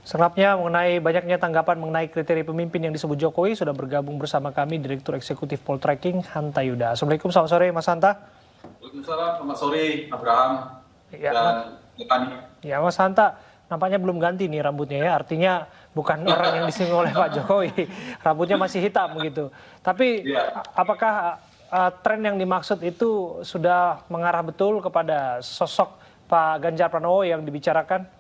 Selengkapnya mengenai banyaknya tanggapan mengenai kriteria pemimpin yang disebut Jokowi sudah bergabung bersama kami Direktur Eksekutif Poltreking Hanta Yuda. Assalamualaikum, selamat sore Mas Hanta. Waalaikumsalam, selamat sore Abraham Ya, dan Tani. ya Mas Hanta, nampaknya belum ganti nih rambutnya ya. Artinya bukan orang yang disinggung oleh Pak Jokowi. Rambutnya masih hitam begitu. Tapi Ya, apakah tren yang dimaksud itu sudah mengarah betul kepada sosok Pak Ganjar Pranowo yang dibicarakan?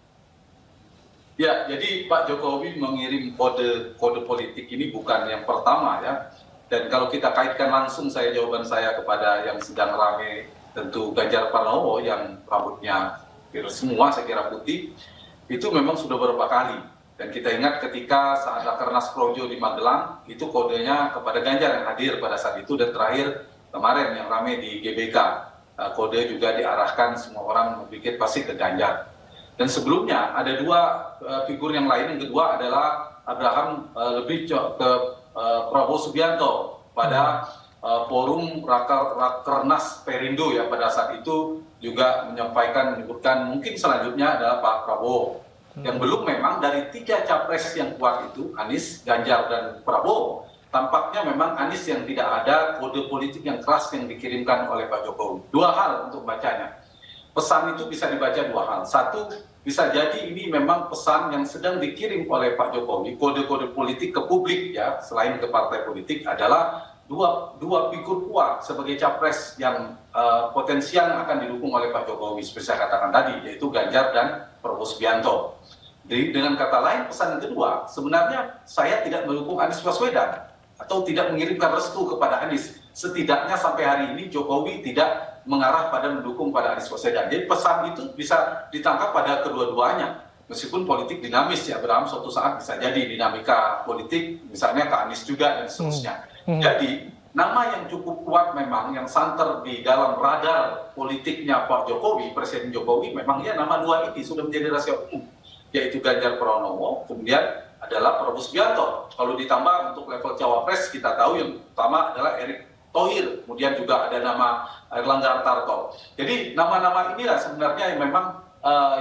ya, jadi Pak Jokowi mengirim kode politik ini bukan yang pertama ya. Dan kalau kita kaitkan langsung jawaban saya kepada yang sedang rame, tentu Ganjar Pranowo yang rambutnya hampir semua saya kira putih, itu memang sudah beberapa kali. Dan kita ingat ketika saat Rakernas Projo di Magelang, itu kodenya kepada Ganjar yang hadir pada saat itu, dan terakhir kemarin yang rame di GBK, kode juga diarahkan semua orang berpikir pasti ke Ganjar. Dan sebelumnya ada dua figur yang lain. Yang kedua adalah Abraham lebih ke Prabowo Subianto pada forum Rakernas Perindo ya, pada saat itu juga menyebutkan mungkin selanjutnya adalah Pak Prabowo. Yang belum memang dari tiga capres yang kuat itu, Anies, Ganjar, dan Prabowo, tampaknya memang Anies yang tidak ada kode politik yang keras yang dikirimkan oleh Pak Jokowi. Dua hal untuk bacanya. Pesan itu bisa dibaca dua hal. Satu, bisa jadi ini memang pesan yang sedang dikirim oleh Pak Jokowi, kode-kode politik ke publik ya, selain ke partai politik, adalah dua figur kuat sebagai capres yang potensial akan didukung oleh Pak Jokowi, seperti saya katakan tadi, yaitu Ganjar dan Prabowo Subianto. Jadi dengan kata lain, pesan yang kedua, sebenarnya saya tidak mendukung Anies Baswedan atau tidak mengirimkan restu kepada Anies. Setidaknya sampai hari ini Jokowi tidak mengarah pada mendukung pada Anies Baswedan. Jadi pesan itu bisa ditangkap pada kedua-duanya. Meskipun politik dinamis ya, Abraham, suatu saat bisa jadi dinamika politik, misalnya ke Anies juga dan seterusnya. Jadi nama yang cukup kuat memang yang santer di dalam radar politiknya Pak Jokowi, Presiden Jokowi, memang ya nama dua ini sudah menjadi rahasia umum, yaitu Ganjar Pranowo, kemudian adalah Prabowo Subianto. Kalau ditambah untuk level cawapres, kita tahu yang utama adalah Erick Thohir, kemudian juga ada nama Erlangga Hartarto. Jadi nama-nama inilah sebenarnya yang memang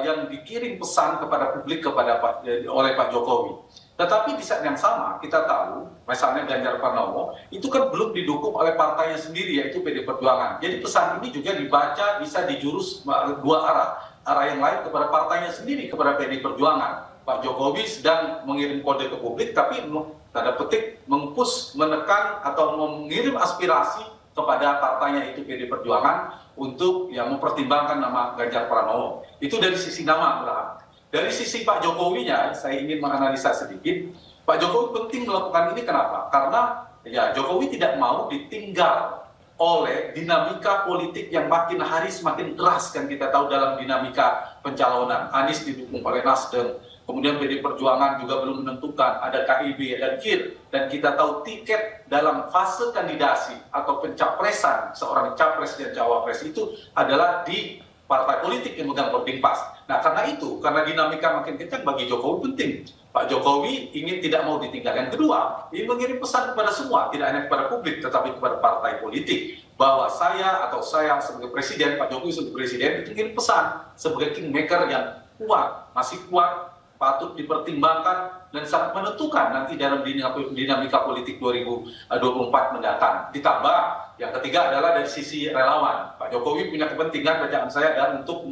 yang dikirim pesan kepada publik oleh Pak Jokowi. Tetapi di saat yang sama kita tahu, misalnya Ganjar Pranowo itu kan belum didukung oleh partainya sendiri, yaitu PD Perjuangan. Jadi pesan ini juga dibaca bisa dijurus dua arah. Arah yang lain kepada partainya sendiri, kepada PD Perjuangan. Pak Jokowi sedang mengirim kode ke publik, tapi tanda petik mengpush, menekan atau mengirim aspirasi kepada partainya itu PD Perjuangan untuk ya mempertimbangkan nama Ganjar Pranowo. Itu dari sisi nama, Abraham. Dari sisi Pak Jokowinya, saya ingin menganalisa sedikit. Pak Jokowi penting melakukan ini kenapa? Karena ya Jokowi tidak mau ditinggal oleh dinamika politik yang makin hari semakin keras, kan kita tahu dalam dinamika pencalonan. Anies didukung oleh Nasdem, kemudian PD Perjuangan juga belum menentukan, ada KIB dan KIR, dan kita tahu tiket dalam fase kandidasi atau pencapresan seorang capres dan cawapres itu adalah di partai politik yang megang boarding pass. Nah karena itu, karena dinamika makin kencang, bagi Jokowi penting. Pak Jokowi ingin tidak mau ditinggal. Yang kedua, ingin mengirim pesan kepada semua, tidak hanya kepada publik, tetapi kepada partai politik, bahwa saya sebagai presiden, Pak Jokowi sebagai presiden, itu ingin pesan sebagai kingmaker yang kuat, masih kuat, patut dipertimbangkan dan sangat menentukan nanti dalam dinamika politik 2024 mendatang. Ditambah yang ketiga adalah dari sisi relawan. Pak Jokowi punya kepentingan, bacaan saya adalah untuk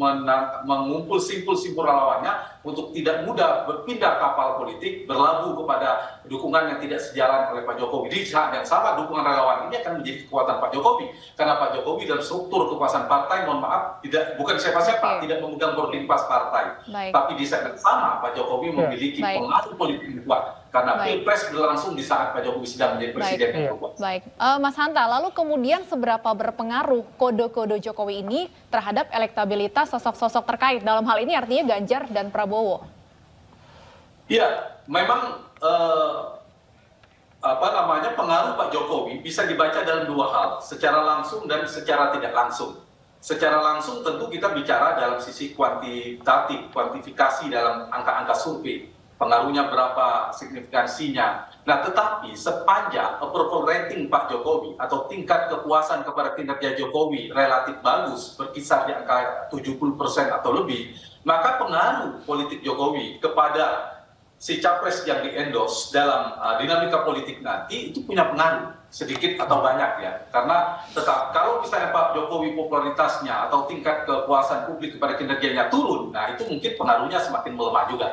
mengumpul simpul-simpul relawannya untuk tidak mudah berpindah kapal politik, berlabuh kepada dukungan yang tidak sejalan oleh Pak Jokowi. Di saat yang sama, dukungan relawan ini akan menjadi kekuatan Pak Jokowi. Karena Pak Jokowi dalam struktur kekuasaan partai, mohon maaf, bukan siapa-siapa, tidak memegang boarding pass partai. Baik. Tapi di saat yang sama, Pak Jokowi memiliki pengaruh politik yang kuat. Karena Pilpres berlangsung di saat Pak Jokowi sedang menjadi presiden yang kuat. Baik, Mas Hanta, lalu kemudian seberapa berpengaruh kode-kode Jokowi ini terhadap elektabilitas sosok-sosok terkait? Dalam hal ini artinya Ganjar dan Prabowo. Iya, memang pengaruh Pak Jokowi bisa dibaca dalam dua hal, secara langsung dan secara tidak langsung. Secara langsung tentu kita bicara dalam sisi kuantitatif, kuantifikasi dalam angka-angka survei. Pengaruhnya berapa, signifikansinya. Nah tetapi sepanjang approval rating Pak Jokowi atau tingkat kepuasan kepada kinerja Jokowi relatif bagus, berkisar di angka 70% atau lebih, maka pengaruh politik Jokowi kepada si capres yang di-endorse dalam dinamika politik nanti itu punya pengaruh sedikit atau banyak ya. Karena tetap kalau misalnya Pak Jokowi popularitasnya atau tingkat kepuasan publik kepada kinerjanya turun, nah itu mungkin pengaruhnya semakin melemah juga.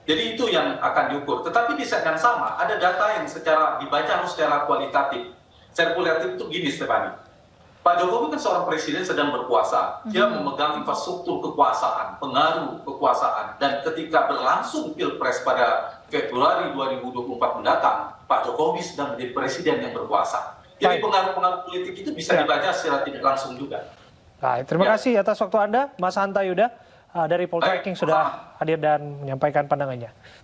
Jadi itu yang akan diukur. Tetapi di saat yang sama ada data yang secara dibaca harus secara kualitatif. Secara kualitatif itu gini, Stefani. Pak Jokowi kan seorang presiden sedang berkuasa. Dia memegang infrastruktur kekuasaan, pengaruh kekuasaan. Dan ketika berlangsung Pilpres pada Februari 2024 mendatang, Pak Jokowi sedang menjadi presiden yang berkuasa. Jadi pengaruh-pengaruh politik itu bisa dibaca secara tidak langsung juga. Baik, terima kasih atas waktu Anda, Mas Hanta Yuda dari Poltreking sudah hadir dan menyampaikan pandangannya.